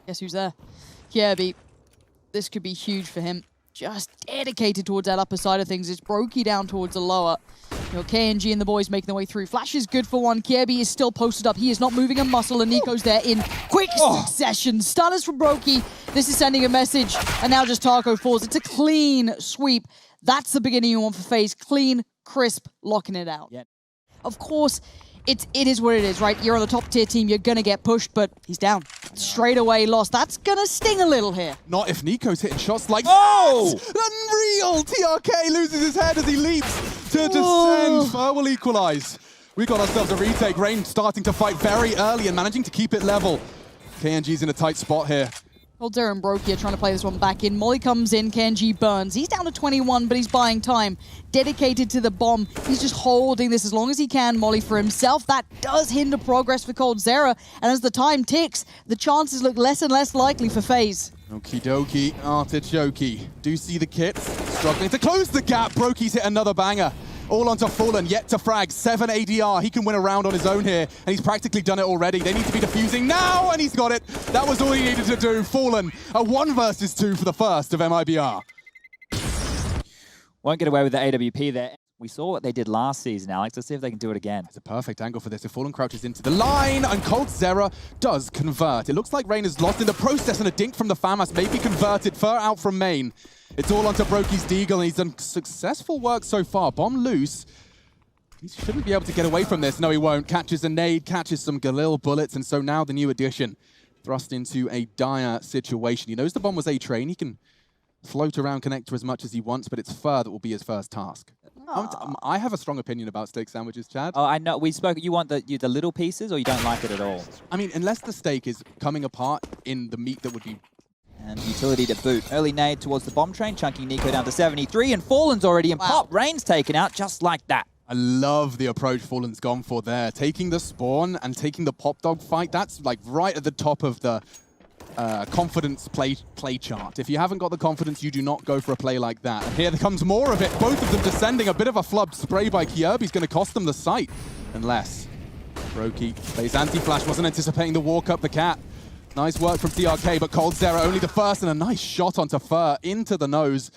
Guess who's there? Kirby. This could be huge for him. Just dedicated towards that upper side of things. It's Brokey down towards the lower. You know, KNG and the boys making their way through. Flash is good for one. Kirby is still posted up. He is not moving a muscle, and niko's there in quick succession. Stunners from Brokey. This is sending a message, and now just Taco falls. It's a clean sweep. That's the beginning you want for Faze. Clean, crisp, locking it out. Yeah. Of course, it is what it is, right? You're on the top tier team, you're gonna get pushed, but he's down. Straight away lost. That's gonna sting a little here. Not if niko's hitting shots like that! Unreal! TRK loses his head as he leaps to descend. Fur will equalize. We got ourselves a retake. Rain starting to fight very early and managing to keep it level. KNG's in a tight spot here. coldzera and Brokey are trying to play this one back in. Molly comes in, KNG burns. He's down to 21, but he's buying time. Dedicated to the bomb. He's just holding this as long as he can, Molly, for himself. That does hinder progress for coldzera, and as the time ticks, the chances look less and less likely for Faze. Okie dokie, artichoke. Do see the kits. Struggling to close the gap. Brokey's hit another banger. All onto Fallen, yet to frag. 7 ADR. He can win a round on his own here, and he's practically done it already. They need to be defusing now, and he's got it. That was all he needed to do. Fallen, a 1 versus 2 for the first of MIBR. Won't get away with the AWP there. We saw what they did last season, Alex. Let's see if they can do it again. It's a perfect angle for this. If Fallen crouches into the line, and coldzera does convert. It looks like Rain is lost in the process, and a dink from the FAMAS may be converted. Fur out from main. It's all onto Brokey's Deagle, and he's done successful work so far. Bomb loose. He shouldn't be able to get away from this. No, he won't. Catches a nade, catches some Galil bullets, and so now the new addition thrust into a dire situation. He knows the bomb was A-Train. He can float around connector as much as he wants, but it's Fur that will be his first task. I have a strong opinion about steak sandwiches, Chad. Oh, I know. We spoke. You want the little pieces, or you don't like it at all? I mean, unless the steak is coming apart in the meat that would be... And utility to boot. Early nade towards the bomb train, chunking niko down to 73, and Fallen's already in pop. Rain's taken out just like that. I love the approach Fallen's gone for there. Taking the spawn and taking the pop dog fight, that's like right at the top of the confidence play chart. If you haven't got the confidence, you do not go for a play like that. And here comes more of it. Both of them descending. A bit of a flubbed spray by Kirby's going to cost them the sight. Unless Brokey plays anti-flash, wasn't anticipating the walk up the cat. Nice work from TRK, but coldzera only the first, and a nice shot onto Fur into the nose.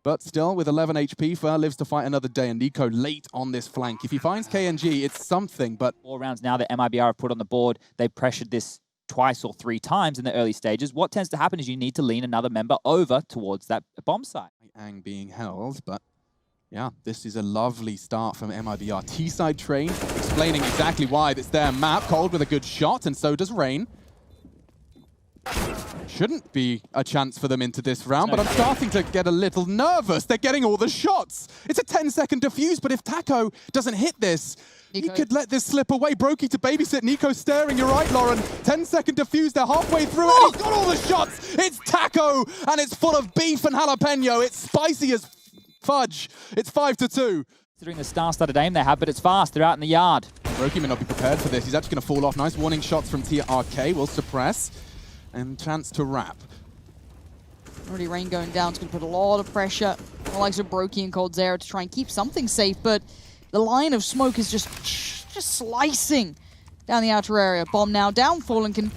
But still, with 11 HP, Fur lives to fight another day, and niko late on this flank. If he finds KNG, it's something, but... 4 rounds now that MIBR have put on the board. They pressured this twice or 3 times in the early stages. What tends to happen is you need to lean another member over towards that bomb site. Ang being held, but yeah, this is a lovely start from MIBR. T-side train, explaining exactly why it's their map. Cold with a good shot, and so does Rain. Shouldn't be a chance for them into this round, but I'm starting to get a little nervous. They're getting all the shots. It's a 10-second defuse, but if Taco doesn't hit this, he could let this slip away. Brokey to babysit. niko staring. You're right, Lauren. 10-second defuse. They're halfway through it. And he's got all the shots. It's Taco, and it's full of beef and jalapeno. It's spicy as fudge. It's 5-2. Considering the star-studded aim they have, but it's fast. They're out in the yard. Brokey may not be prepared for this. He's actually going to fall off. Nice warning shots from TRK. Will suppress. And chance to wrap. Already Rain going down. It's going to put a lot of pressure on the likes of Brokey and coldzera to try and keep something safe, but the line of smoke is just slicing down the outer area. Bomb now down. Fallen can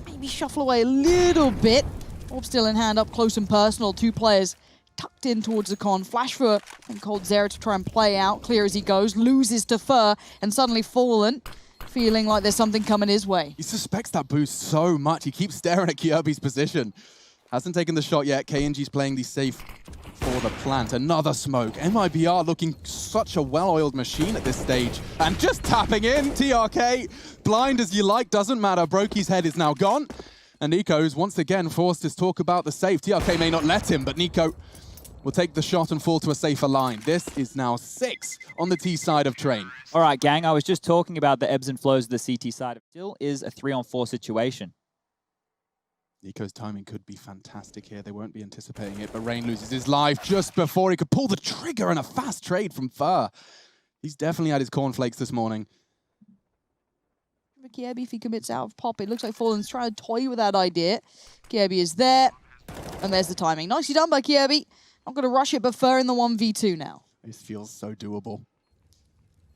maybe shuffle away a little bit. Orb still in hand, up close and personal. 2 players tucked in towards the con. Flash for and coldzera to try and play out. Clear as he goes. Loses to Fur, and suddenly Fallen feeling like there's something coming his way. He suspects that boost so much. He keeps staring at Kirby's position. Hasn't taken the shot yet. KNG's playing the safe for the plant. Another smoke. MIBR looking such a well-oiled machine at this stage. And just tapping in. TRK, blind as you like, doesn't matter. Brokey's head is now gone. And niko's once again forced to talk about the safe. TRK may not let him, but niko will take the shot and fall to a safer line. This is now 6 on the T side of train. All right, gang, I was just talking about the ebbs and flows of the CT side. It still is a 3-on-4 situation. niko's timing could be fantastic here. They won't be anticipating it, but Rain loses his life just before he could pull the trigger, and a fast trade from Fur. He's definitely had his cornflakes this morning. Kirby, if he commits out of pop, it looks like Fallen's trying to toy with that idea. Kirby is there, and there's the timing. Nicely done by Kirby. Not going to rush it, but Fur in the 1v2 now. This feels so doable.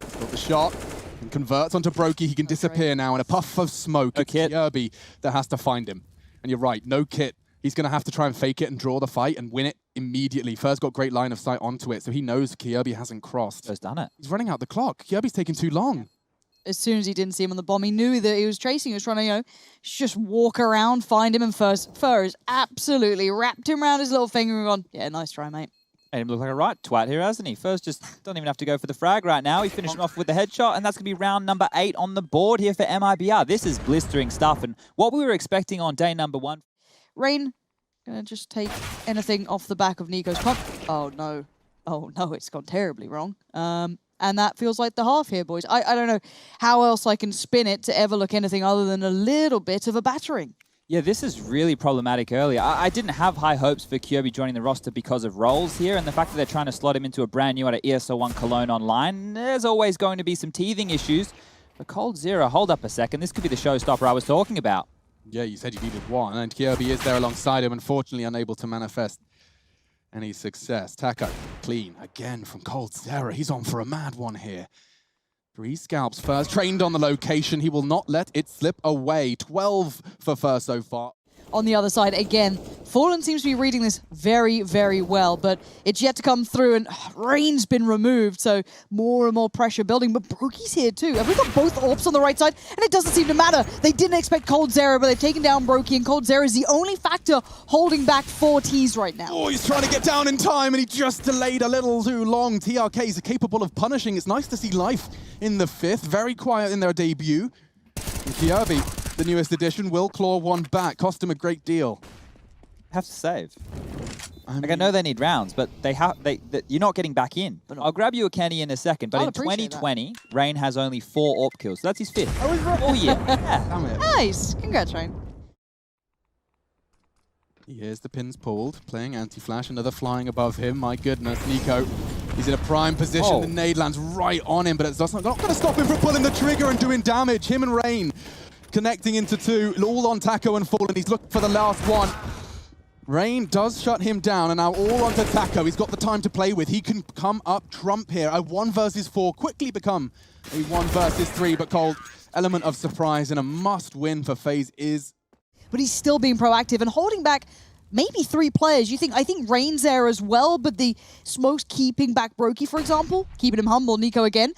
Got the shot and converts onto Brokey. He can disappear now in a puff of smoke. It's Kirby that has to find him. And you're right, no kit. He's going to have to try and fake it and draw the fight and win it immediately. First got great line of sight onto it, so he knows Kjaerbye hasn't crossed. He's done it. He's running out the clock. Kjaerbye's taking too long. As soon as he didn't see him on the bomb, he knew that he was chasing. He was trying to, you know, just walk around, find him, and Fur has absolutely wrapped him around his little finger and gone, yeah, nice try, mate. Made him look like a right twat here, hasn't he? First just don't even have to go for the frag right now. He's finishing off with the headshot, and that's going to be round number 8 on the board here for MIBR. This is blistering stuff, and what we were expecting on day number 1. Rain, gonna just take anything off the back of niko's pump. Oh no, it's gone terribly wrong. And that feels like the half here, boys. I don't know how else I can spin it to ever look anything other than a little bit of a battering. Yeah, this is really problematic earlier. I didn't have high hopes for Kjaerbye joining the roster because of roles here, and the fact that they're trying to slot him into a brand new out of ESL 1 Cologne online. There's always going to be some teething issues. But coldzera, hold up a second. This could be the showstopper I was talking about. Yeah, you said you needed one, and Kjaerbye is there alongside him, unfortunately unable to manifest any success. Taco, clean, again from coldzera. He's on for a mad one here. 3 scalps first, trained on the location. He will not let it slip away. 12 for first so far. On the other side, again, Fallen seems to be reading this very, very well, but it's yet to come through, and Rain's been removed, so more and more pressure building. But Brokey's here too. Have we got both AWPs on the right side? And it doesn't seem to matter. They didn't expect coldzera, but they've taken down Brokey, and coldzera is the only factor holding back 4 Ts right now. Oh, he's trying to get down in time, and he just delayed a little too long. TRKs are capable of punishing. It's nice to see life in the 5th. Very quiet in their debut. And Kjaerbye, the newest addition, will claw one back. Cost him a great deal. Have to save. I know they need rounds, but you're not getting back in. I'll grab you a Kenny in a second, but in 2020, Rain has only 4 AWP kills. So that's his 5th. Oh, yeah. Damn it. Nice. Congrats, Rain. Here's the pins pulled, playing anti-flash, another flying above him. My goodness, niko. He's in a prime position. The nade lands right on him, but it's not going to stop him from pulling the trigger and doing damage. Him and Rain connecting into 2, all on Taco and Fallen. He's looking for the last one. Rain does shut him down, and now all onto Taco. He's got the time to play with. He can come up trump here. A 1 versus 4 quickly become a 1 versus 3, but Cold, element of surprise and a must-win for Faze is... But he's still being proactive and holding back maybe 3 players. I think Rain's there as well, but the Smoke's keeping back Brokey, for example, keeping him humble. niko again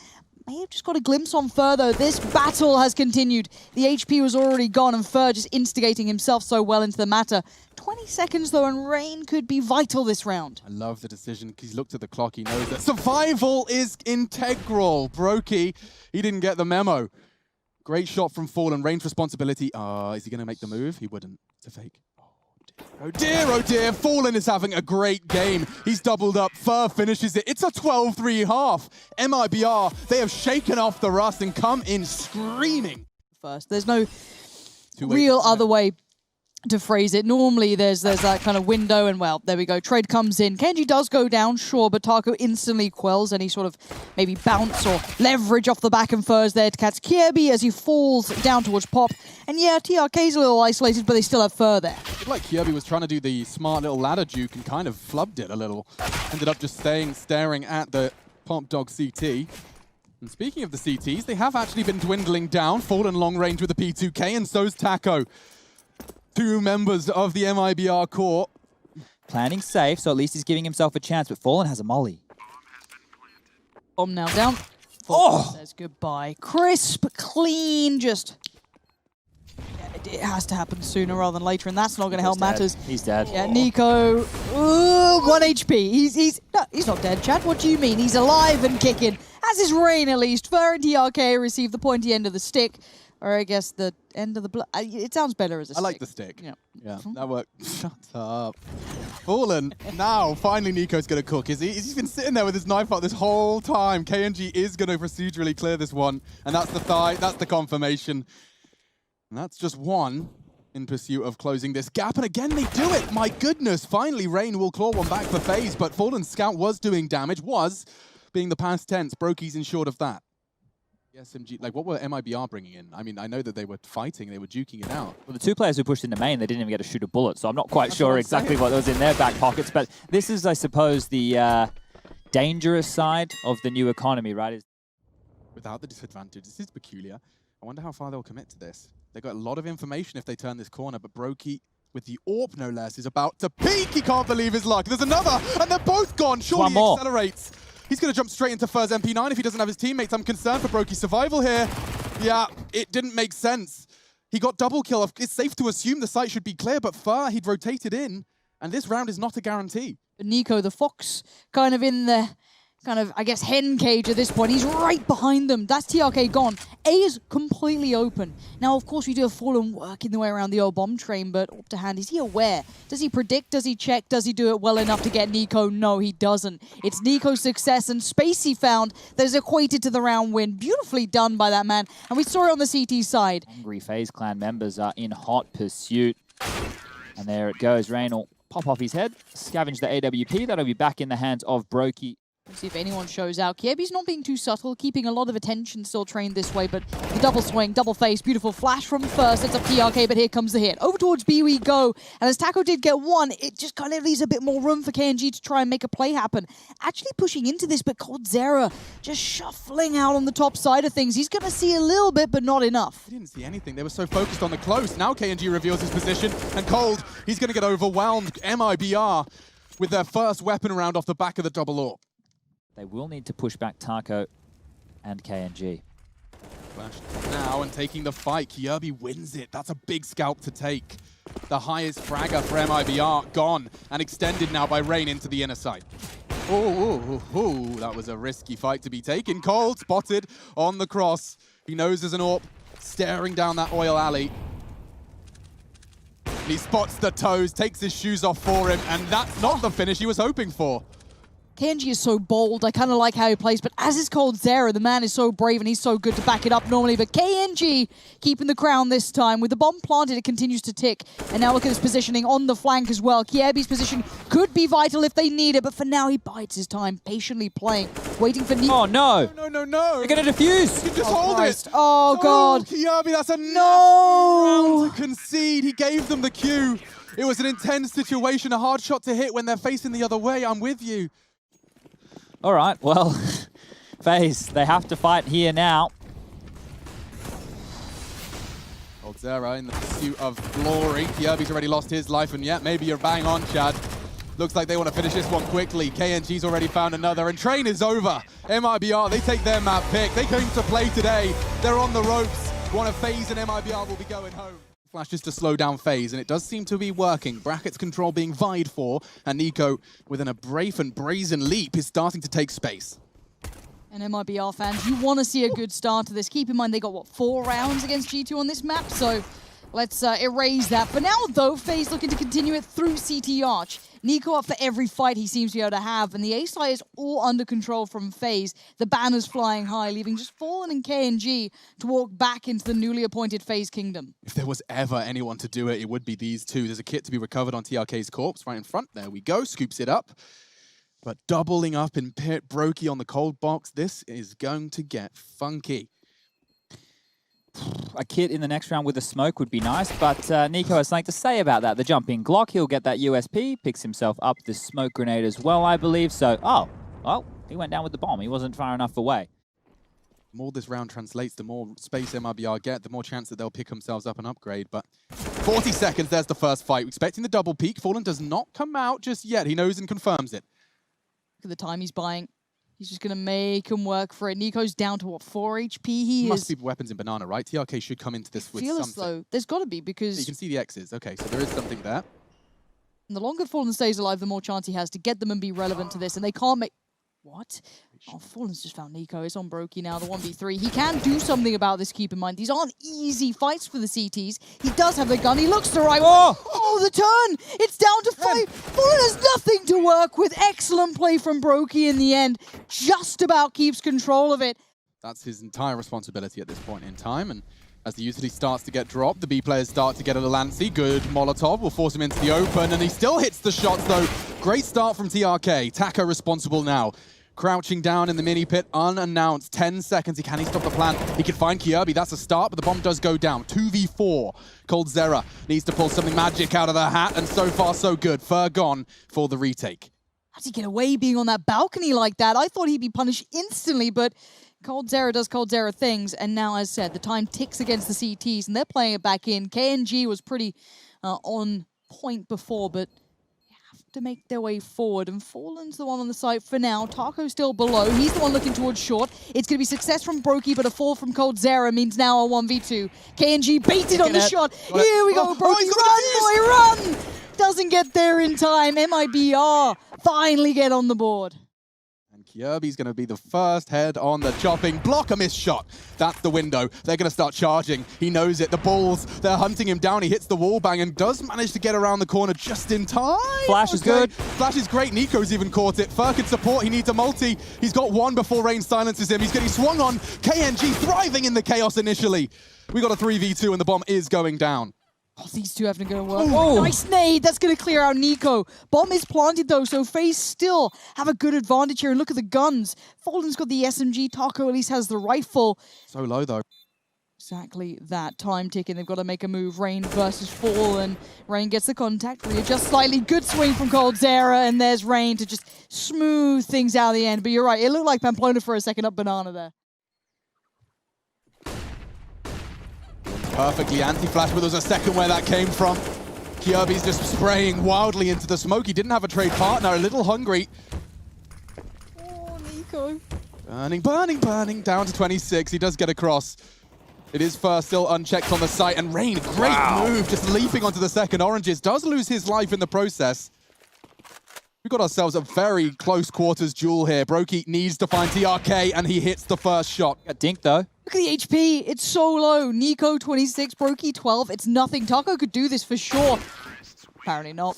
may have just got a glimpse on Fur, though. This battle has continued. The HP was already gone, and Fur just instigating himself so well into the matter. 20 seconds, though, and Rain could be vital this round. I love the decision, because he's looked at the clock. He knows that survival is integral. Brokey, he didn't get the memo. Great shot from Fallen. Rain's responsibility. Is he going to make the move? He wouldn't. It's a fake. Oh dear, oh dear. Fallen is having a great game. He's doubled up. Fur finishes it. It's a 12-3 half. MIBR, they have shaken off the rust and come in screaming. First, there's no real other way to phrase it. Normally, there's that kind of window, and well, there we go. Trade comes in. Kenji does go down, sure, but Taco instantly quells any sort of maybe bounce or leverage off the back, and Fur's there to catch Kjaerbye as he falls down towards Pop. And yeah, TRK's a little isolated, but they still have Fur there. Like Kjaerbye was trying to do the smart little ladder juke and kind of flubbed it a little. Ended up just staring at the Pop Dog CT. And speaking of the CTs, they have actually been dwindling down. Fallen long range with the P2K, and so's Taco. 2 members of the MIBR core. Planning safe, so at least he's giving himself a chance, but Fallen has a molly. Bomb now down. Fallen says goodbye. Crisp, clean, just... It has to happen sooner rather than later, and that's not going to help matters. He's dead. Yeah, niko, 1 HP. He's not dead, Chad. What do you mean? He's alive and kicking. As is Rain, at least. Fur and TRK receive the pointy end of the stick. Or I guess the end of the blood. It sounds better as a stick. I like the stick. Yeah, that worked. Shut up. Fallen. Now, finally niko's going to cook. He's been sitting there with his knife out this whole time. KNG is going to procedurally clear this one. And that's the thigh. That's the confirmation. And that's just 1 in pursuit of closing this gap. And again, they do it. My goodness. Finally, Rain will claw one back for Faze. But Fallen's scout was doing damage. Was being the past tense. Brokey's in short of that. SMG, like what were MIBR bringing in? I mean, I know that they were fighting, they were duking it out. Well, the 2 players who pushed into main, they didn't even get to shoot a bullet, so I'm not quite sure exactly what was in their back pockets, but this is, I suppose, the dangerous side of the new economy, right? Without the disadvantage, this is peculiar. I wonder how far they'll commit to this. They've got a lot of information if they turn this corner, but Brokey with the AWP no less, is about to peak. He can't believe his luck. There's another, and they're both gone. Surely he accelerates. He's going to jump straight into Fur's MP9 if he doesn't have his teammates. I'm concerned for Broky's survival here. Yeah, it didn't make sense. He got double kill. It's safe to assume the site should be clear, but Fur, he'd rotated in, and this round is not a guarantee. niko, the fox, kind of in the I guess, hen cage at this point. He's right behind them. That's TRK gone. A is completely open. Now, of course, we do have Fallen working the way around the old bomb train, but up to hand, is he aware? Does he predict? Does he check? Does he do it well enough to get niko? No, he doesn't. It's niko's success and space he found that is equated to the round win. Beautifully done by that man. And we saw it on the CT side. Hungry Faze Clan members are in hot pursuit. And there it goes. Rain will pop off his head, scavenge the AWP. That'll be back in the hands of Broky. Let's see if anyone shows out. Kiebi's not being too subtle, keeping a lot of attention still trained this way, but the double swing, double face, beautiful flash from first. It's up TRK, but here comes the hit. Over towards B we go, and as Taco did get one, it just kind of leaves a bit more room for KNG to try and make a play happen. Actually pushing into this, but coldzera just shuffling out on the top side of things. He's going to see a little bit, but not enough. He didn't see anything. They were so focused on the close. Now KNG reveals his position, and Cold, he's going to get overwhelmed. MIBR with their first weapon round off the back of the double AWP. They will need to push back Taco and KNG. Flash now and taking the fight. Kjaerbye wins it. That's a big scalp to take. The highest fragger for MIBR gone and extended now by Rain into the inner side. Oh, that was a risky fight to be taken. Cold spotted on the cross. He knows there's an AWP staring down that oil alley. He spots the toes, takes his shoes off for him, and that's not the finish he was hoping for. KNG is so bold. I kind of like how he plays, but as is coldzera, the man is so brave and he's so good to back it up normally. But KNG keeping the crown this time. With the bomb planted, it continues to tick. And now look at his positioning on the flank as well. Kjaerby's position could be vital if they need it, but for now he bides his time, patiently playing, waiting for niko. Oh, no. No. They're going to defuse. You can just hold Christ. it. Oh, God. Kjaerbye, that's a No. round to concede. He gave them the cue. It was an intense situation, a hard shot to hit when they're facing the other way. I'm with you. All right, well, Faze, they have to fight here now. coldzera in the pursuit of glory. Kjaerby's already lost his life, and yet maybe you're bang on, Chad. Looks like they want to finish this one quickly. KNG's already found another, and train is over. MIBR, they take their map pick. They came to play today. They're on the ropes. One of Faze and MIBR will be going home. Flashes to slow down Faze, and it does seem to be working. Brackets control being vied for, and niko, with an brave and brazen leap, is starting to take space. And MIBR fans, you want to see a good start to this. Keep in mind, they got, what, 4 rounds against G2 on this map, so let's erase that. For now, though, Faze looking to continue it through CT Arch. niko up for every fight he seems to be able to have, and the A side is all under control from Faze. The banner's flying high, leaving just Fallen and KNG to walk back into the newly appointed Faze Kingdom. If there was ever anyone to do it, it would be these two. There's a kit to be recovered on TRK's corpse right in front. There we go, scoops it up. But doubling up in pit, Broky on the cold box, this is going to get funky. A kit in the next round with a smoke would be nice, but niko has something to say about that. The jumping Glock, he'll get that USP, picks himself up the smoke grenade as well, I believe. So, well, he went down with the bomb. He wasn't far enough away. The more this round translates, the more space MIBR get, the more chance that they'll pick themselves up and upgrade. But 40 seconds, there's the first fight. Expecting the double peak. Fallen does not come out just yet. He knows and confirms it. Look at the time he's buying. He's just going to make him work for it. niko's down to, what, 4 HP? He must be weapons in banana, right? TRK should come into this with something. Though. There's got to be, because... You can see the X's. Okay, so there is something there. And the longer Fallen stays alive, the more chance he has to get them and be relevant to this. And they can't make... What? Oh, Fallen's just found niko. It's on Broky now, the 1v3. He can do something about this, keep in mind. These aren't easy fights for the CTs. He does have the gun. He looks the right way. Oh, the turn! It's down to 5. Fallen has nothing to work with. Excellent play from Broky in the end. Just about keeps control of it. That's his entire responsibility at this point in time. And as the utility starts to get dropped, the B players start to get a little antsy. Good Molotov will force him into the open, and he still hits the shots, though. Great start from TRK. Taco responsible now. Crouching down in the mini pit, unannounced. 10 seconds. Can he stop the plant? He can find Kjaerbye. That's a start, but the bomb does go down. 2v4. coldzera needs to pull something magic out of the hat, and so far, so good. Fur gone for the retake. How does he get away being on that balcony like that? I thought he'd be punished instantly, but coldzera does coldzera things, and now, as said, the time ticks against the CTs, and they're playing it back in. KNG was pretty on point before, but to make their way forward, and Fallen's the one on the site for now. Taco's still below. He's the one looking towards short. It's going to be success from Brokey, but a fall from coldzera means now a 1v2. KNG baited on the shot. Here we go, Brokey. Run, boy, run! Doesn't get there in time. MIBR finally get on the board. And Kyobi's going to be the first head on the chopping block. A missed shot. That's the window. They're going to start charging. He knows it. The balls, they're hunting him down. He hits the wall bang and does manage to get around the corner just in time. Flash is good. Flash is great. niko's even caught it. Fur can support. He needs a multi. He's got one before Rain silences him. He's getting swung on. KNG thriving in the chaos initially. We got a 3v2 and the bomb is going down. Oh, these two haven't going to work. Oh, nice nade. That's going to clear out niko. Bomb is planted, though, so Faze still have a good advantage here. And look at the guns. Fallen's got the SMG. Taco at least has the rifle. So low, though. Exactly that. Time ticking. They've got to make a move. Rain versus Fallen. Rain gets the contact. Readjusts slightly. Good swing from coldzera. And there's Rain to just smooth things out of the end. But you're right. It looked like Pamplona for a second up banana there. Perfectly anti-flash, but there's a second where that came from. Kyobi's just spraying wildly into the smoke. He didn't have a trade partner, a little hungry. Oh, niko. Burning, burning, burning, down to 26. He does get across. It is first, still unchecked on the site, and Rain, great move, just leaping onto the second. Oranges does lose his life in the process. We've got ourselves a very close quarters duel here. Brokey needs to find TRK, and he hits the first shot. Got dinked, though. Look at the HP. It's so low. niko 26, Brokey 12. It's nothing. Taco could do this for sure. Apparently not.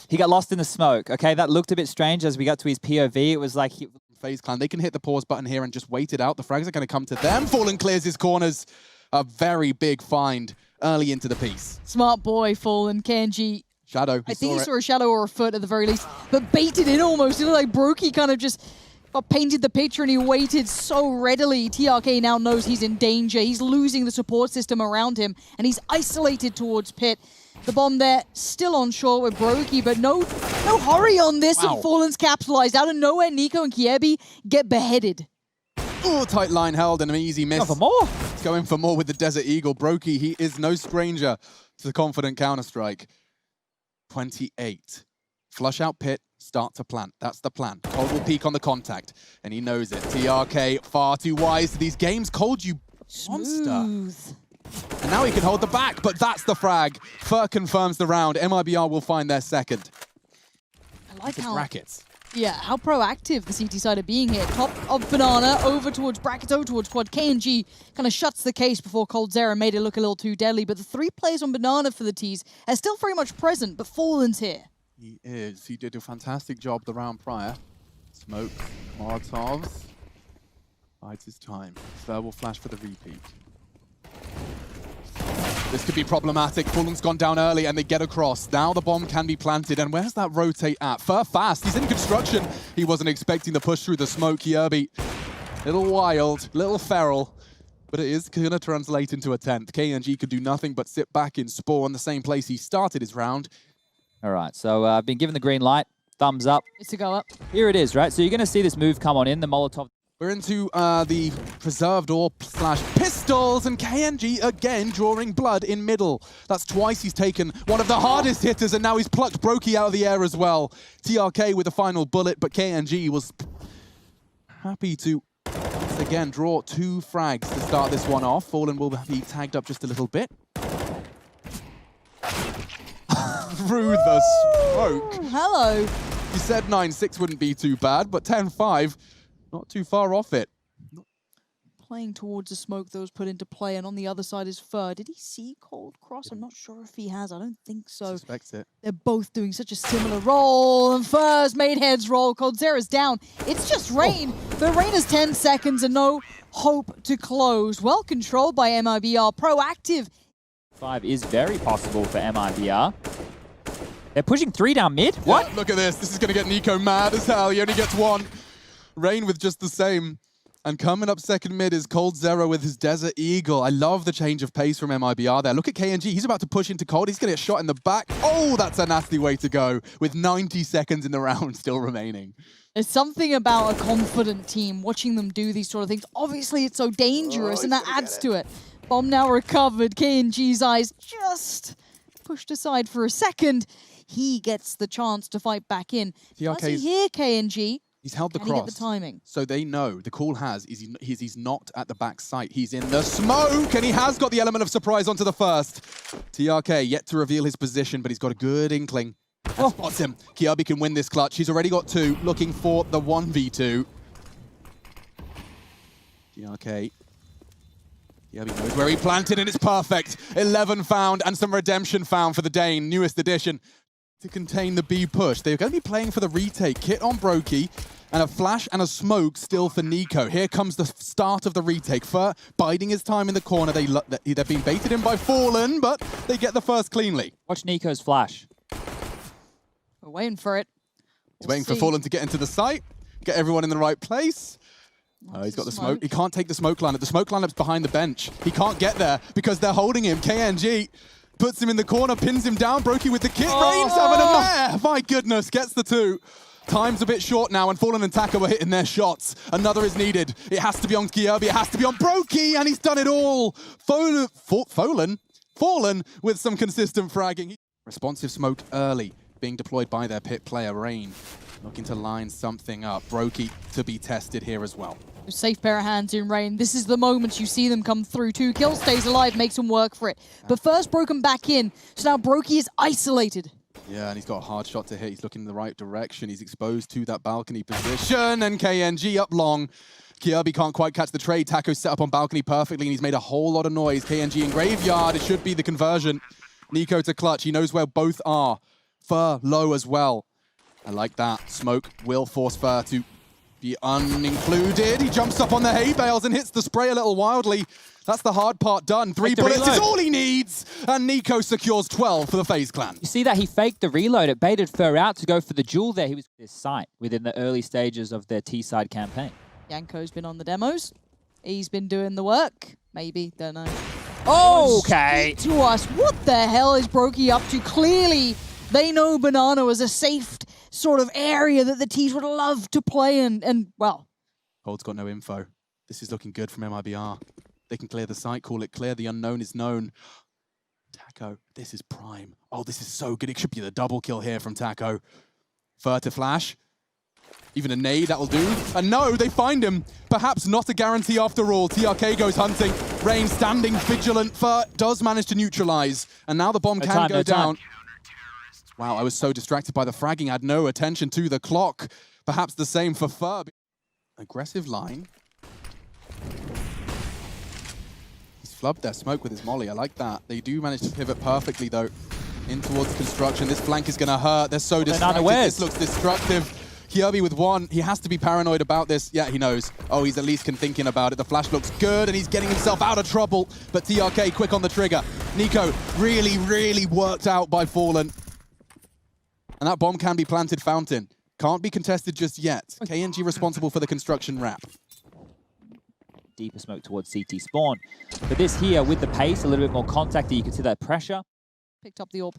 He got lost in the smoke. Okay, that looked a bit strange as we got to his POV. It was like he... Faze Clan, they can hit the pause button here and just wait it out. The frags are going to come to them. Fallen clears his corners. A very big find early into the piece. Smart boy, Fallen. KNG. Shadow. I think he saw a shadow or a foot at the very least, but baited in almost. It looked like Brokey kind of just painted the picture and he waited so readily. TRK now knows he's in danger. He's losing the support system around him and he's isolated towards pit. The bomb there still on shore with Brokey, but no hurry on this. Wow. And Fallen's capitalized. Out of nowhere, niko and Kiebi get beheaded. Oh, tight line held and an easy miss. For more. He's going for more with the Desert Eagle. Brokey, he is no stranger to the confident counter-strike. 28. Flush out pit, start to plant. That's the plan. Cold will peek on the contact, and he knows it. TRK far too wise to these games. Cold, you monster. And now he can hold the back, but that's the frag. Fur confirms the round. MIBR will find their second. I like how... brackets. Yeah, how proactive the CT side are being here. Top of banana, over towards brackets, over towards quad. KNG kind of shuts the case before coldzera made it look a little too deadly. But the three players on banana for the T's are still very much present, but Fallen's here. He is. He did a fantastic job the round prior. Smoke, Molotovs. Bides his time. Fleur will flash for the repeat. This could be problematic. Fallen's gone down early and they get across. Now the bomb can be planted. And where's that rotate at? Fur fast. He's in construction. He wasn't expecting the push through the smoke. Kyobi, little wild, little feral. But it is going to translate into a 10th. KNG could do nothing but sit back in Spawn, the same place he started his round. All right, so I've been given the green light. Thumbs up. It's to go up. Here it is, right? So you're going to see this move come on in, the Molotov. We're into the preserved ore / pistols, and KNG again drawing blood in middle. That's twice he's taken one of the hardest hitters, and now he's plucked Brokey out of the air as well. TRK with a final bullet, but KNG was happy to once again draw 2 frags to start this one off. Fallen will be tagged up just a little bit. Through the smoke. Hello. You said 9-6 wouldn't be too bad, but 10-5. Not too far off it. Playing towards the smoke that was put into play, and on the other side is Fur. Did he see Cold Cross? I'm not sure if he has. I don't think so. Suspects it. They're both doing such a similar role, and Fur's made heads roll. coldzera's down. It's just Rain. The Rain has 10 seconds and no hope to close. Well controlled by MIBR. Proactive. 5 is very possible for MIBR. They're pushing 3 down mid? What? Yeah, look at this. This is going to get niko mad as hell. He only gets 1. Rain with just the same. And coming up second mid is coldzera with his Desert Eagle. I love the change of pace from MIBR there. Look at KNG. He's about to push into Cold. He's going to get shot in the back. Oh, that's a nasty way to go with 90 seconds in the round still remaining. There's something about a confident team, watching them do these sort of things. Obviously, it's so dangerous, and that adds to it. Bomb now recovered. KNG's eyes just pushed aside for a second. He gets the chance to fight back in. Does he hear KNG? He's held the Can cross. he get the timing? So they know, the call he's not at the back site. He's in the smoke, and he has got the element of surprise onto the first. TRK yet to reveal his position, but he's got a good inkling. Oh, spots him. kjaerbye can win this clutch. He's already got 2, looking for the 1v2. TRK. kjaerbye knows where he planted, and it's perfect. 11 found, and some redemption found for the Dane, newest addition. To contain the B push. They're going to be playing for the retake. Kit on brokey, and a flash and a smoke still for niko. Here comes the start of the retake. Fur biding his time in the corner. They've been baited in by Fallen, but they get the first cleanly. Watch niko's flash. We're waiting for it. He's waiting for Fallen to get into the site, get everyone in the right place. Oh, he's got the smoke. He can't take the smoke lineup. The smoke lineup's behind the bench. He can't get there because they're holding him. KNG puts him in the corner, pins him down. brokey with the kit. Rain's having a mare. My goodness, gets the 2. Time's a bit short now, and Fallen and Taco are hitting their shots. Another is needed. It has to be on kjaerbye. It has to be on brokey, and he's done it all. Fallen with some consistent fragging. Responsive smoke early, being deployed by their pit player, Rain. Looking to line something up. brokey to be tested here as well. Safe pair of hands in Rain. This is the moment you see them come through. 2 kills, stays alive, makes him work for it. But first broken back in, so now brokey is isolated. Yeah, and he's got a hard shot to hit. He's looking in the right direction. He's exposed to that balcony position, and KNG up long. kjaerbye can't quite catch the trade. Taco's set up on balcony perfectly, and he's made a whole lot of noise. KNG in graveyard. It should be the conversion. niko to clutch. He knows where both are. Fur low as well. I like that. Smoke will force Fur to be unincluded. He jumps up on the hay bales and hits the spray a little wildly. That's the hard part done. 3 bullets is all he needs. And niko secures 12 for the Faze Clan. You see that he faked the reload. It baited Fur out to go for the duel there. He was this site within the early stages of their T-side campaign. Yanko's been on the demos. He's been doing the work. Maybe, don't know. Okay. Speak to us. What the hell is brokey up to? Clearly, they know Banana was a safe sort of area that the T's would love to play in, and well. Cold's got no info. This is looking good from MIBR. They can clear the site, call it clear. The unknown is known. Taco, this is prime. Oh, this is so good. It should be the double kill here from Taco. Fur to flash. Even a nade, that'll do. And no, they find him. Perhaps not a guarantee after all. TRK goes hunting. Rain standing vigilant. Fur does manage to neutralize. And now the bomb can go down. Wow, I was so distracted by the fragging. I had no attention to the clock. Perhaps the same for Fur. Aggressive line. He's flubbed their smoke with his molly. I like that. They do manage to pivot perfectly, though, in towards construction. This flank is going to hurt. They're so distracted. This looks destructive. kjaerbye with 1. He has to be paranoid about this. Yeah, he knows. Oh, he's at least thinking about it. The flash looks good, and he's getting himself out of trouble. But TRK quick on the trigger. niko really, really worked out by Fallen. And that bomb can be planted fountain. Can't be contested just yet. KNG responsible for the construction wrap. Deeper smoke towards CT spawn. But this here, with the pace, a little bit more contact, you can see that pressure. Picked up the orb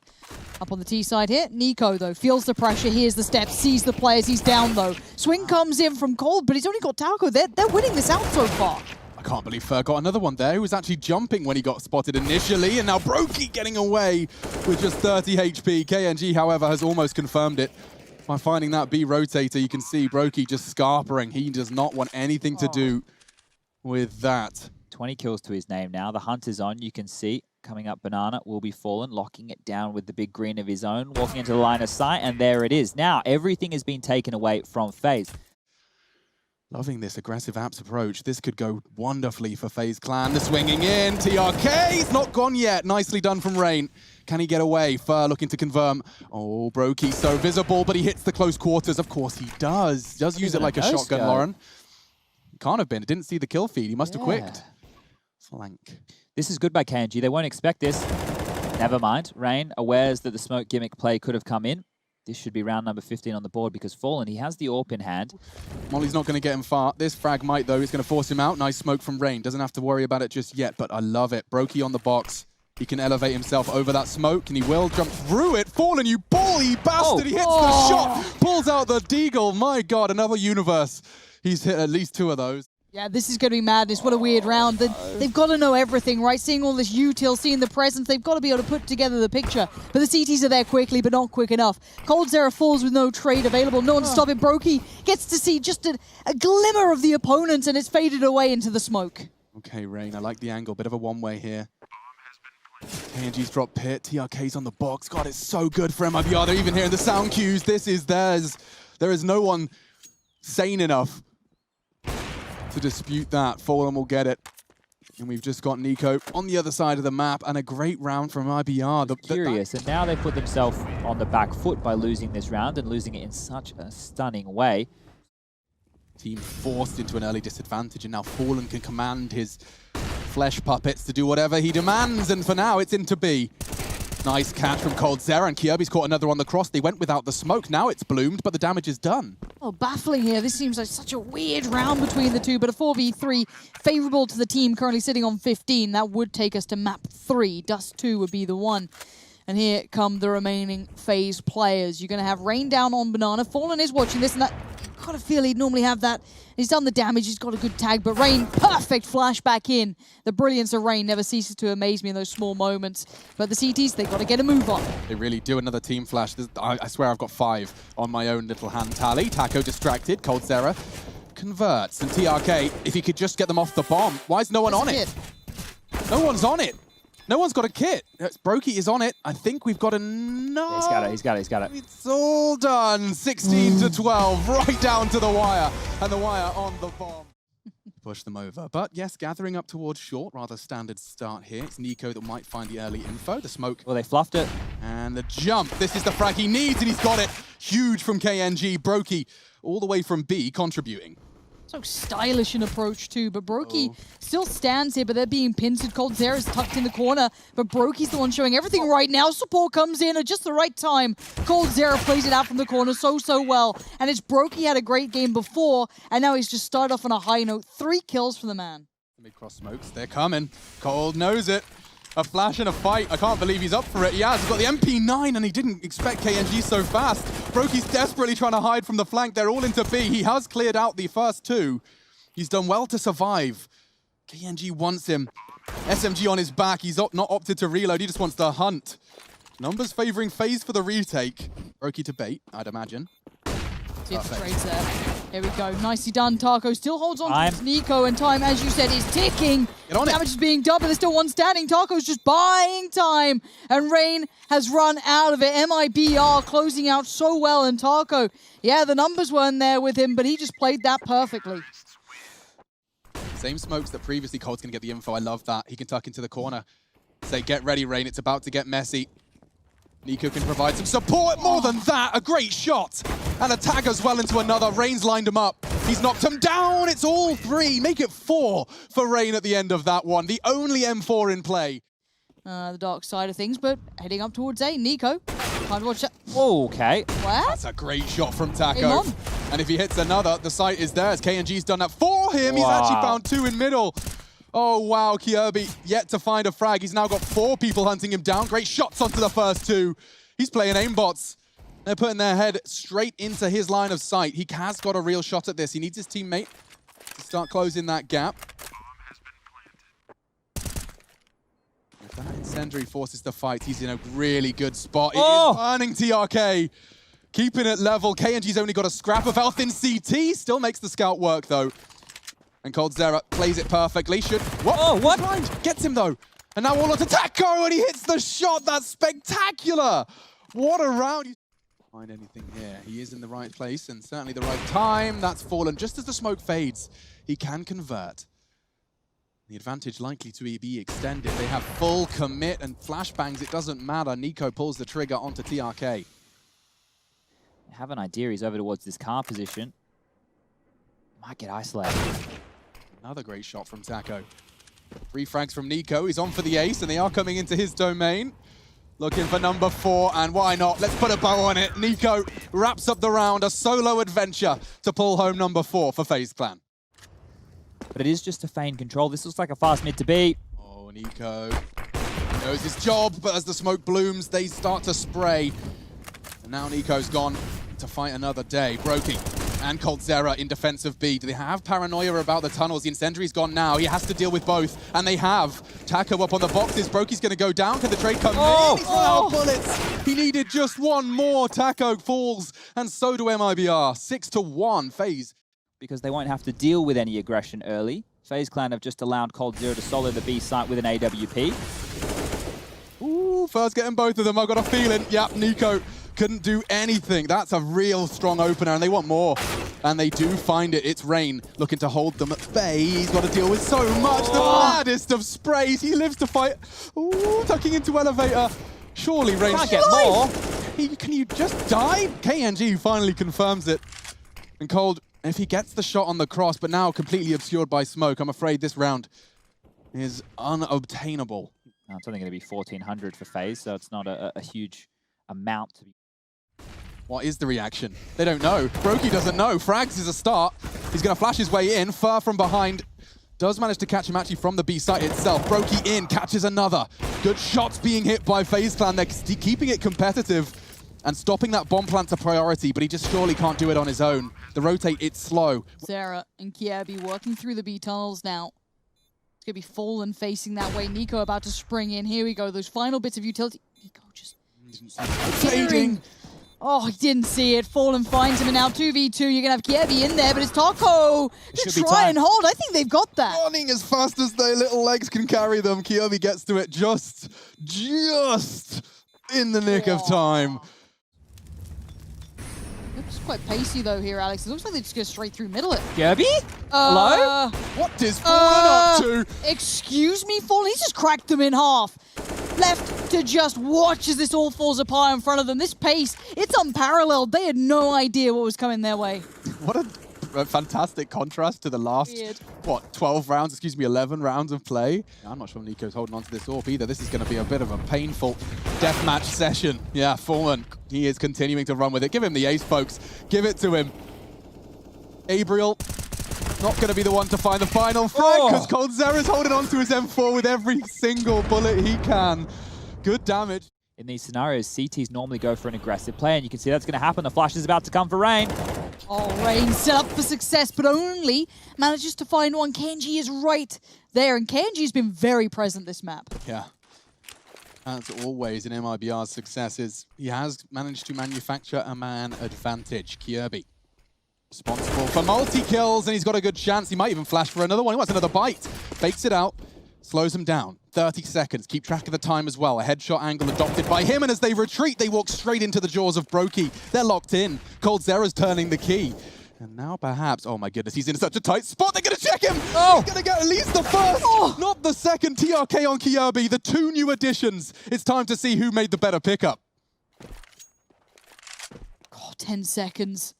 up on the T side here. niko, though, feels the pressure, hears the steps, sees the players. He's down, though. Swing comes in from Cold, but he's only got Taco. They're winning this out so far. I can't believe Fur got another one there. He was actually jumping when he got spotted initially, and now brokey getting away with just 30 HP. KNG, however, has almost confirmed it. By finding that B rotator, you can see brokey just scarpering. He does not want anything to do with that. 20 kills to his name now. The hunt is on. You can see coming up Banana will be Fallen, locking it down with the big green of his own, walking into the line of sight, and there it is. Now everything has been taken away from Faze. Loving this aggressive apps approach. This could go wonderfully for Faze Clan. The swinging in. TRK, he's not gone yet. Nicely done from Rain. Can he get away? Fur looking to confirm. Oh, brokey so visible, but he hits the close quarters. Of course he does. Does use it like a shotgun, Lauren. Can't have been. Didn't see the kill feed. He must have quicked. Flank. This is good by KNG. They won't expect this. Never mind. Rain awares that the smoke gimmick play could have come in. This should be round number 15 on the board because Fallen, he has the AWP in hand. Molly's not going to get him far. This frag might, though. It's going to force him out. Nice smoke from Rain. Doesn't have to worry about it just yet, but I love it. brokey on the box. He can elevate himself over that smoke, and he will jump through it. Fallen, you bally bastard! He hits the shot, pulls out the deagle. My God, another universe. He's hit at least 2 of those. Yeah, this is going to be madness. What a weird round. They've got to know everything, right? Seeing all this util, seeing the presence, they've got to be able to put together the picture. But the CTs are there quickly, but not quick enough. coldzera falls with no trade available. No one to stop it. Brokey gets to see just a glimmer of the opponent, and it's faded away into the smoke. Okay, Rain, I like the angle. Bit of a one-way here. KNG's dropped pit. TRK's on the box. God, it's so good for MIBR. They're even hearing the sound cues. This is theirs. There is no one sane enough to dispute that. Fallen will get it. And we've just got niko on the other side of the map, and a great round from MIBR. Curious, and now they put themselves on the back foot by losing this round and losing it in such a stunning way. Team forced into an early disadvantage, and now Fallen can command his flesh puppets to do whatever he demands, and for now it's into B. Nice catch from coldzera, and Kyobi's caught another on the cross. They went without the smoke. Now it's bloomed, but the damage is done. Oh, baffling here. This seems like such a weird round between the two, but a 4v3 favorable to the team currently sitting on 15. That would take us to map 3. Dust 2 would be the one. And here come the remaining Faze players. You're going to have Rain down on Banana. Fallen is watching this, and that, you've got to feel he'd normally have that. He's done the damage, he's got a good tag, but Rain, perfect flash back in. The brilliance of Rain never ceases to amaze me in those small moments. But the CTs, they've got to get a move on. They really do. Another team flash. I swear I've got 5 on my own little hand tally. Taco distracted. coldzera converts. And TRK, if he could just get them off the bomb. Why is no one on it? No one's on it. No one's got a kit. Brokey is on it. I think we've got enough. Yeah, he's got it. It's all done. 16 to 12, right down to the wire. And the wire on the bomb. Push them over. But yes, gathering up towards short. Rather standard start here. It's niko that might find the early info. The smoke. Well, they fluffed it. And the jump. This is the frag he needs, and he's got it. Huge from KNG. Brokey all the way from B contributing. So stylish an approach too, but Brokey still stands here, but they're being pincered. coldzera's tucked in the corner, but Brokey's the one showing everything right now. Support comes in at just the right time. coldzera plays it out from the corner so well. And it's Brokey had a great game before, and now he's just started off on a high note. 3 kills for the man. Mid-cross smokes, they're coming. Cold knows it. A flash and a fight. I can't believe he's up for it. He has. He's got the MP9, and he didn't expect KNG so fast. Brokey's desperately trying to hide from the flank. They're all into B. He has cleared out the first 2. He's done well to survive. KNG wants him. SMG on his back. He's not opted to reload. He just wants to hunt. Numbers favoring Faze for the retake. Brokey to bait, I'd imagine. See if the trade's there. Here we go. Nicely done. Taco still holds on to niko, and time, as you said, is ticking. Damage is being done, but there's still one standing. Taco's just buying time. And Rain has run out of it. MIBR closing out so well. And Taco, yeah, the numbers weren't there with him, but he just played that perfectly. Same smokes that previously Cold's going to get the info. I love that. He can tuck into the corner. Say, get ready, Rain. It's about to get messy. niko can provide some support. More than that, a great shot. And a tag as well into another. Rain's lined him up. He's knocked him down. It's all 3. Make it 4 for Rain at the end of that one. The only M4 in play. The dark side of things, but heading up towards A. niko. Time to watch that. Okay. What? That's a great shot from Taco. And if he hits another, the sight is there. As KNG's done that for him. He's actually found 2 in middle. Oh, wow. Kyobi yet to find a frag. He's now got 4 people hunting him down. Great shots onto the first 2. He's playing aimbots. They're putting their head straight into his line of sight. He has got a real shot at this. He needs his teammate to start closing that gap. If that incendiary forces the fight, he's in a really good spot. It is burning TRK. Keeping it level. KNG's only got a scrap of health in CT. Still makes the scout work, though. And coldzera plays it perfectly. What? Gets him, though. And now all onto Taco, and he hits the shot. That's spectacular. What a round. Find anything here. He is in the right place and certainly the right time. That's Fallen. Just as the smoke fades, he can convert. The advantage likely to be extended. They have full commit and flashbangs. It doesn't matter. niko pulls the trigger onto TRK. I have an idea. He's over towards this car position. Might get isolated. Another great shot from Taco. 3 frags from niko. He's on for the ace, and they are coming into his domain. Looking for number 4, and why not? Let's put a bow on it. niko wraps up the round, a solo adventure to pull home number 4 for Faze Clan. But it is just a feign control. This looks like a fast mid to B. Oh, niko knows his job, but as the smoke blooms, they start to spray. And now niko's gone to fight another day. Brokey And coldzera in defense of B. Do they have paranoia about the tunnels? The incendiary's gone now. He has to deal with both. And they have. Taco up on the boxes. Brokey's going to go down. Can the trade come in? He's run out of bullets. He needed just one more. Taco falls. And so do MIBR. 6-1. Faze. Because they won't have to deal with any aggression early. Faze Clan have just allowed coldzera to solo the B site with an AWP. Ooh, first getting both of them. I've got a feeling. Yep, niko couldn't do anything. That's a real strong opener, and they want more. And they do find it. It's Rain looking to hold them at bay. He's got to deal with so much. The maddest of sprays. He lives to fight. Ooh, tucking into elevator. Surely Rain can't get more. Can you just die? KNG finally confirms it. And Cold, if he gets the shot on the cross, but now completely obscured by smoke, I'm afraid this round is unobtainable. Now it's only going to be 1,400 for Faze, so it's not a huge amount to be. What is the reaction? They don't know. Brokey doesn't know. Frags is a start. He's going to flash his way in, far from behind. Does manage to catch him actually from the B site itself. Brokey in, catches another. Good shots being hit by Faze Clan. They're keeping it competitive and stopping that bomb plant's a priority, but he just surely can't do it on his own. The rotate, it's slow. Zara and Kiebi working through the B tunnels now. It's going to be Fallen facing that way. niko about to spring in. Here we go. Those final bits of utility. niko just fading. Oh, he didn't see it. Fallen finds him, and now 2v2. You're going to have Kiebi in there, but it's Taco to try and hold. I think they've got that. Running as fast as their little legs can carry them. Kiebi gets to it just in the nick of time. Looks quite pacey though here, Alex. It looks like they just go straight through middle it. Kirby? Hello? What is Fallen up to? Excuse me, Fallen? He's just cracked them in half. Left to just watch as this all falls apart in front of them. This pace, it's unparalleled. They had no idea what was coming their way. What a fantastic contrast to the last, 11 rounds of play. I'm not sure niko's holding on to this AWP either. This is going to be a bit of a painful deathmatch session. Yeah, Fallen, he is continuing to run with it. Give him the ace, folks. Give it to him. Gabriel, not going to be the one to find the final frag because coldzera's holding on to his M4 with every single bullet he can. Good damage. In these scenarios, CTs normally go for an aggressive play, and you can see that's going to happen. The flash is about to come for Rain. Oh, Rain set up for success, but only manages to find one. KNG is right there, and KNG's been very present this map. Yeah. As always in MIBR's successes, he has managed to manufacture a man advantage. Kirby, responsible for multi-kills, and he's got a good chance. He might even flash for another one. He wants another bite. Fakes it out, slows him down. 30 seconds. Keep track of the time as well. A headshot angle adopted by him, and as they retreat, they walk straight into the jaws of Brokey. They're locked in. coldzera's turning the key. And now perhaps, oh my goodness, he's in such a tight spot. They're going to check him. He's going to get at least the first, not the second. TRK on Kirby, the two new additions. It's time to see who made the better pickup. 10 seconds.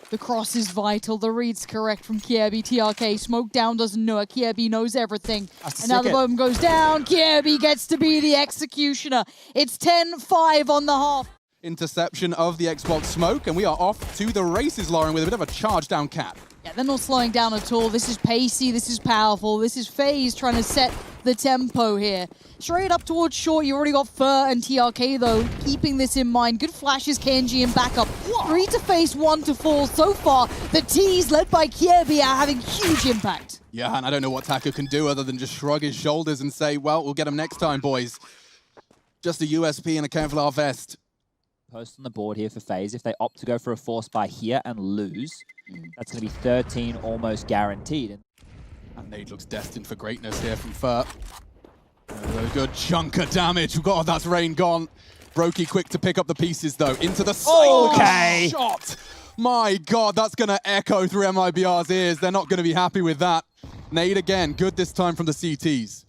The cross is vital. The read's correct from Kiebi. TRK, smoke down, doesn't know it. Kiebi knows everything. And now the bomb goes down. Kiebi gets to be the executioner. It's 10-5 on the half. Interception of the Xbox smoke, and we are off to the races, Lauren, with a bit of a charge down cap. Yeah, they're not slowing down at all. This is pacey, this is powerful. This is Faze trying to set the tempo here. Straight up towards short, you already got Fur and TRK though, keeping this in mind. Good flashes, KNG in backup. 3 to face, 1 to fall. So far, the T's led by Kiebi are having huge impact. Yeah, and I don't know what Taco can do other than just shrug his shoulders and say, well, we'll get him next time, boys. Just a USP and a Kevlar vest. Post on the board here for Faze. If they opt to go for a force buy here and lose, that's going to be 13 almost guaranteed. And Nade looks destined for greatness here from Fur. A good chunk of damage. God, that's Rain gone. Brokey quick to pick up the pieces, though. Into the side shot. My God, that's going to echo through MIBR's ears. They're not going to be happy with that. Nade again, good this time from the CTs.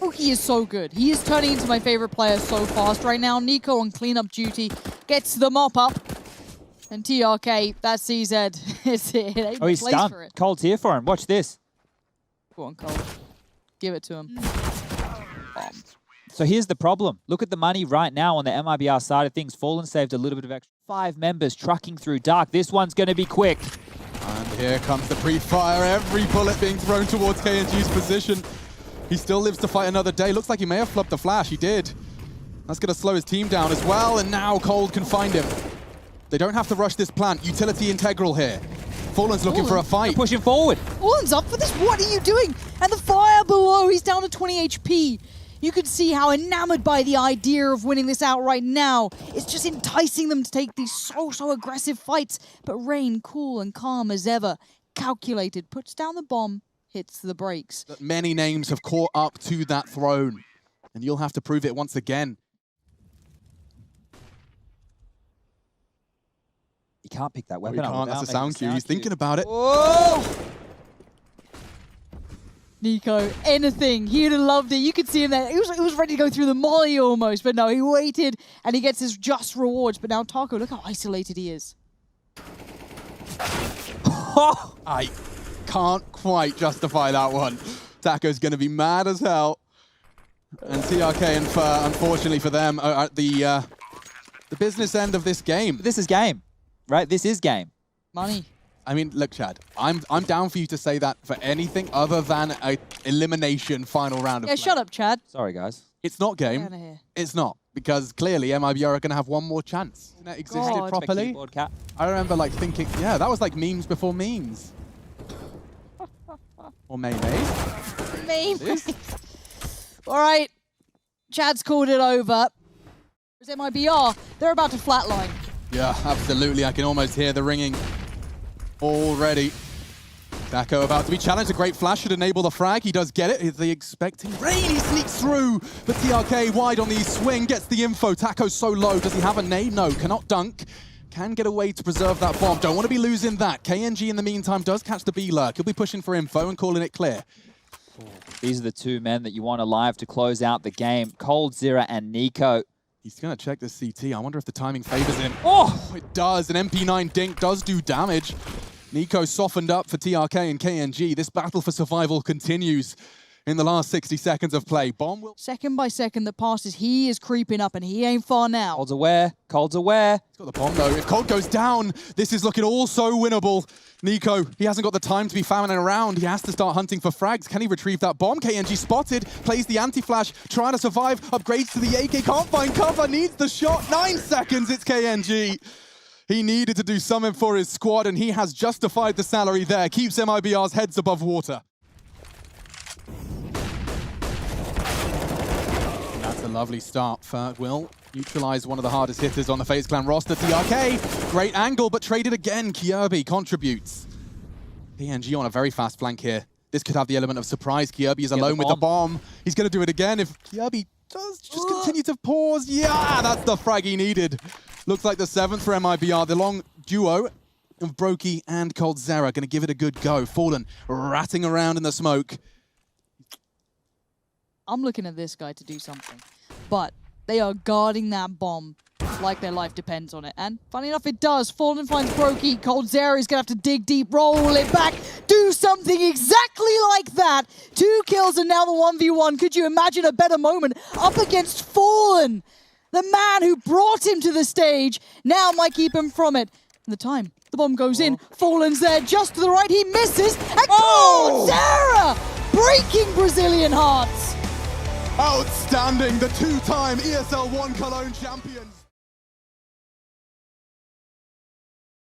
Oh, he is so good. He is turning into my favorite player so fast right now. niko on cleanup duty gets the mop up. And TRK, that's CZ. Oh, he's stunned. Cold's here for him. Watch this. Go on, Cold. Give it to him. So here's the problem. Look at the money right now on the MIBR side of things. Fallen saved a little bit of extra. 5 members trucking through dark. This one's going to be quick. And here comes the pre-fire. Every bullet being thrown towards KNG's position. He still lives to fight another day. Looks like he may have flubbed the flash. He did. That's going to slow his team down as well. And now Cold can find him. They don't have to rush this plant. Utility integral here. Fallen's looking for a fight. They're pushing forward. Fallen's up for this. What are you doing? And the fire below. He's down to 20 HP. You can see how enamored by the idea of winning this out right now. It's just enticing them to take these so aggressive fights. But Rain, cool and calm as ever, calculated, puts down the bomb, hits the brakes. Many names have caught up to that throne, and you'll have to prove it once again. You can't pick that weapon No, up. he can't. That's a sound cue. He's thinking about it. Whoa! niko, anything. He'd have loved it. You could see him there. He was ready to go through the molly almost, but no, he waited and he gets his just rewards. But now Taco, look how isolated he is. I can't quite justify that one. Taco's going to be mad as hell. And TRK, and unfortunately for them, are at the business end of this game. This is game, right? This is game. Money. I mean, look, Chad, I'm down for you to say that for anything other than a elimination final round of play. Shut up, Chad. Sorry, guys. It's not game. Get out of here. It's not, because clearly MIBR are going to have one more chance. That existed God. properly. Keyboard cat. I remember like thinking, yeah, that was like memes before memes. Or mayonnaise. Memes. All right. Chad's called it over. It's MIBR. They're about to flatline. Yeah, absolutely. I can almost hear the ringing already. Taco about to be challenged. A great flash should enable the frag. He does get it. Is he expecting rain? He sneaks through. But TRK wide on the swing, gets the info. Taco's so low. Does he have a nade? No, cannot dunk. Can get away to preserve that bomb. Don't want to be losing that. KNG in the meantime does catch the B-lurk. He'll be pushing for info and calling it clear. These are the two men that you want alive to close out the game. coldzera and niko. He's going to check the CT. I wonder if the timing favors him. Oh! It does. An MP9 dink does do damage. niko softened up for TRK and KNG. This battle for survival continues in the last 60 seconds of play. Bomb will... Second by second that passes, he is creeping up and he ain't far now. Cold's aware. Cold's aware. He's got the bomb though. If Cold goes down, this is looking all so winnable. niko, he hasn't got the time to be fouling around. He has to start hunting for frags. Can he retrieve that bomb? KNG spotted, plays the anti-flash, trying to survive, upgrades to the AK, can't find cover, needs the shot. 9 seconds, it's KNG. He needed to do something for his squad, and he has justified the salary there. Keeps MIBR's heads above water. That's a lovely start. Ferg will neutralize one of the hardest hitters on the Faze Clan roster. TRK, great angle, but traded again. Kjaerbye contributes. PNG on a very fast flank here. This could have the element of surprise. Kjaerbye is alone with the bomb. He's going to do it again if Kjaerbye does just continue to pause. Yeah, that's the frag he needed. Looks like the 7th for MIBR. The long duo of Brokey and coldzera going to give it a good go. Fallen ratting around in the smoke. I'm looking at this guy to do something. But they are guarding that bomb like their life depends on it. And funny enough, it does. Fallen finds Brokey. coldzera is going to have to dig deep, roll it back, do something exactly like that. 2 kills and now the 1v1. Could you imagine a better moment up against Fallen? The man who brought him to the stage now might keep him from it. And the time, the bomb goes in. Fallen's there just to the right. He misses. And coldzera breaking Brazilian hearts. Outstanding, the 2-time ESL 1 Cologne champions.